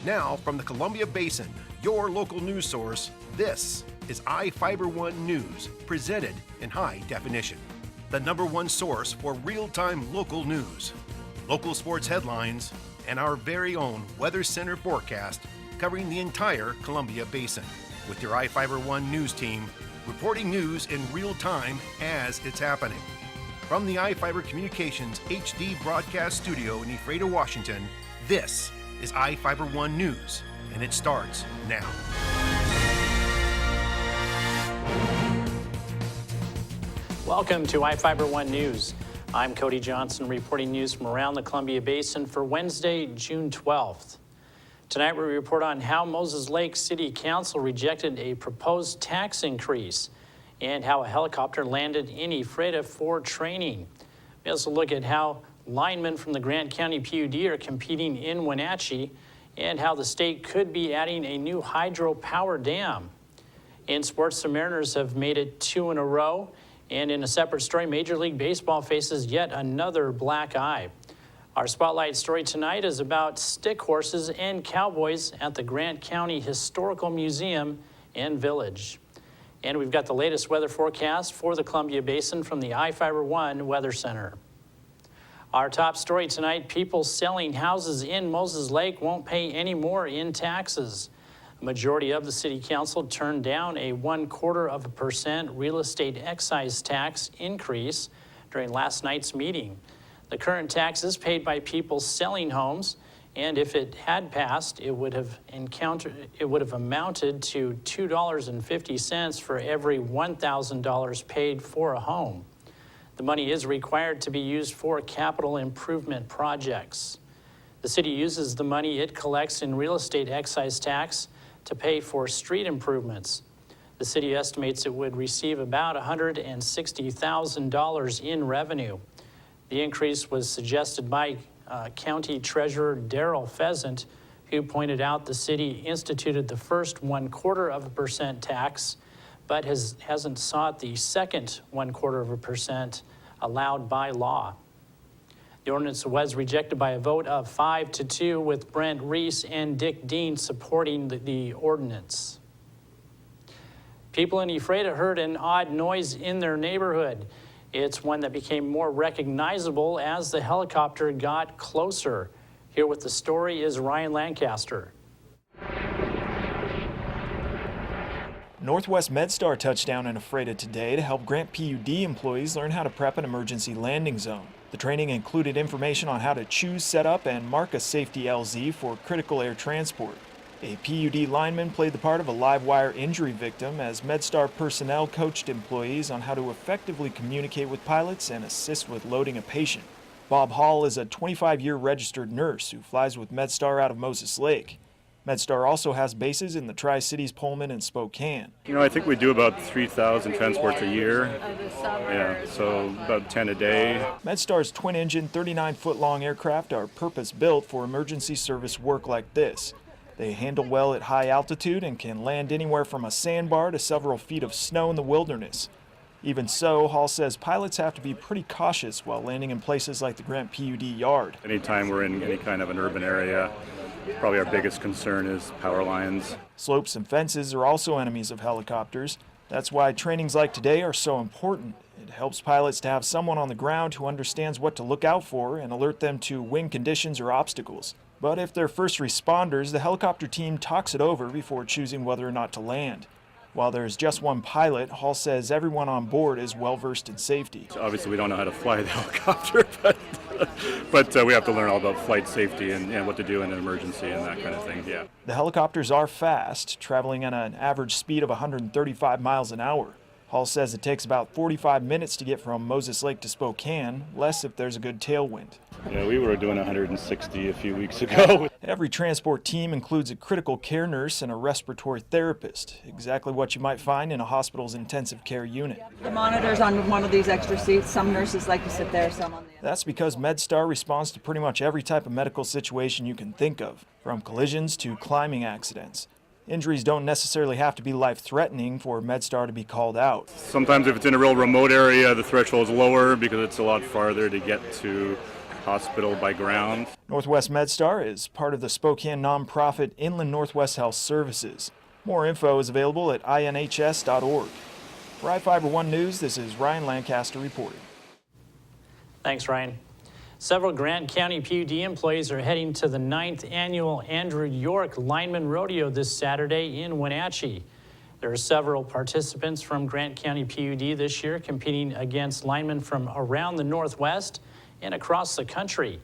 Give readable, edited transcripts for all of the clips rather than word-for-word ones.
Now, from the Columbia Basin, your local news source, this is iFIBER 1 News, presented in high definition. The #1 source for real-time local news, local sports headlines, and our very own Weather Center forecast covering the entire Columbia Basin. With your iFIBER 1 News team, reporting news in real time as it's happening. From the iFIBER Communications HD broadcast studio in Ephrata, Washington, this is iFIBER 1 News, and it starts now. Welcome to iFIBER 1 News. I'm Cody Johnson reporting news from around the Columbia Basin for Wednesday, June 12th. Tonight we report on how Moses Lake City Council rejected a proposed tax increase and how a helicopter landed in Ephrata for training. We also look at how linemen from the Grant County PUD are competing in Wenatchee and how the state could be adding a new hydropower dam. In sports, the Mariners have made it 2 in a row. And in a separate story, Major League Baseball faces yet another black eye. Our spotlight story tonight is about stick horses and cowboys at the Grant County Historical Museum and Village. And we've got the latest weather forecast for the Columbia Basin from the iFIBER 1 Weather Center. Our top story tonight, people selling houses in Moses Lake won't pay any more in taxes. A majority of the City Council turned down a 0.25% real estate excise tax increase during last night's meeting. The current tax is paid by people selling homes, and if it had passed, it would have amounted to $2.50 for every $1,000 paid for a home. The money is required to be used for capital improvement projects. The city uses the money it collects in real estate excise tax to pay for street improvements. The city estimates it would receive about $160,000 in revenue. The increase was suggested by County Treasurer Darrell Pheasant, who pointed out the city instituted the first 0.25% tax, but hasn't sought the second 0.25% allowed by law. The ordinance was rejected by a vote of 5-2, with Brent Reese and Dick Dean supporting the ordinance. People in Ephrata heard an odd noise in their neighborhood. It's one that became more recognizable as the helicopter got closer. Here with the story is Ryan Lancaster. Northwest MedStar touched down in Ephrata today to help Grant PUD employees learn how to prep an emergency landing zone. The training included information on how to choose, set up, and mark a safety LZ for critical air transport. A PUD lineman played the part of a live wire injury victim as MedStar personnel coached employees on how to effectively communicate with pilots and assist with loading a patient. Bob Hall is a 25-year registered nurse who flies with MedStar out of Moses Lake. MedStar also has bases in the Tri-Cities, Pullman, and Spokane. I think we do about 3,000 transports a year. Yeah, so about 10 a day. MedStar's twin-engine, 39-foot-long aircraft are purpose-built for emergency service work like this. They handle well at high altitude and can land anywhere from a sandbar to several feet of snow in the wilderness. Even so, Hall says pilots have to be pretty cautious while landing in places like the Grant PUD yard. Anytime we're in any kind of an urban area, probably our biggest concern is power lines. Slopes and fences are also enemies of helicopters. That's why trainings like today are so important. It helps pilots to have someone on the ground who understands what to look out for and alert them to wind conditions or obstacles. But if they're first responders, the helicopter team talks it over before choosing whether or not to land. While there's just one pilot, Hall says everyone on board is well-versed in safety. So obviously we don't know how to fly the helicopter, but we have to learn all about flight safety and what to do in an emergency and that kind of thing, yeah. The helicopters are fast, traveling at an average speed of 135 miles an hour. Hall says it takes about 45 minutes to get from Moses Lake to Spokane, less if there's a good tailwind. Yeah, we were doing 160 a few weeks ago. Every transport team includes a critical care nurse and a respiratory therapist, exactly what you might find in a hospital's intensive care unit. The monitor's on one of these extra seats. Some nurses like to sit there, some on the other. That's because MedStar responds to pretty much every type of medical situation you can think of, from collisions to climbing accidents. Injuries don't necessarily have to be life-threatening for MedStar to be called out. Sometimes if it's in a real remote area, the threshold is lower because it's a lot farther to get to hospital by ground. Northwest MedStar is part of the Spokane nonprofit Inland Northwest Health Services. More info is available at inhs.org. For iFiber 1 News, this is Ryan Lancaster reporting. Thanks, Ryan. Several Grant County PUD employees are heading to the 9th annual Andrew York Lineman Rodeo this Saturday in Wenatchee. There are several participants from Grant County PUD this year competing against linemen from around the Northwest and across the country.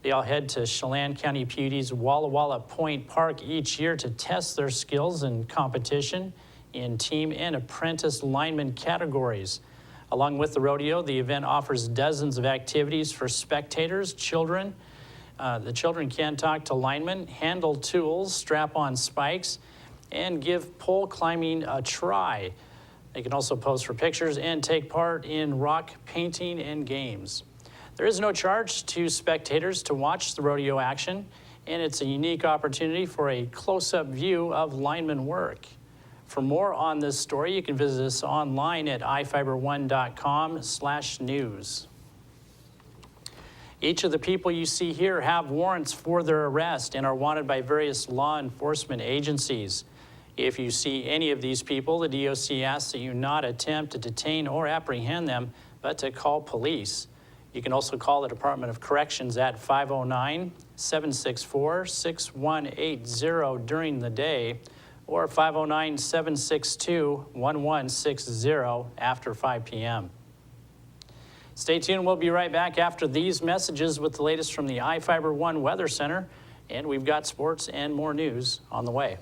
They all head to Chelan County PUD's Walla Walla Point Park each year to test their skills in competition in team and apprentice lineman categories. Along with the rodeo, the event offers dozens of activities for spectators, children. The children can talk to linemen, handle tools, strap on spikes, and give pole climbing a try. They can also pose for pictures and take part in rock painting and games. There is no charge to spectators to watch the rodeo action, and it's a unique opportunity for a close-up view of lineman work. For more on this story, you can visit us online at ifiber1.com/news. Each of the people you see here have warrants for their arrest and are wanted by various law enforcement agencies. If you see any of these people, the DOC asks that you not attempt to detain or apprehend them, but to call police. You can also call the Department of Corrections at 509-764-6180 during the day, or 509-762-1160 after 5 p.m. Stay tuned. We'll be right back after these messages with the latest from the iFiber 1 Weather Center, and we've got sports and more news on the way.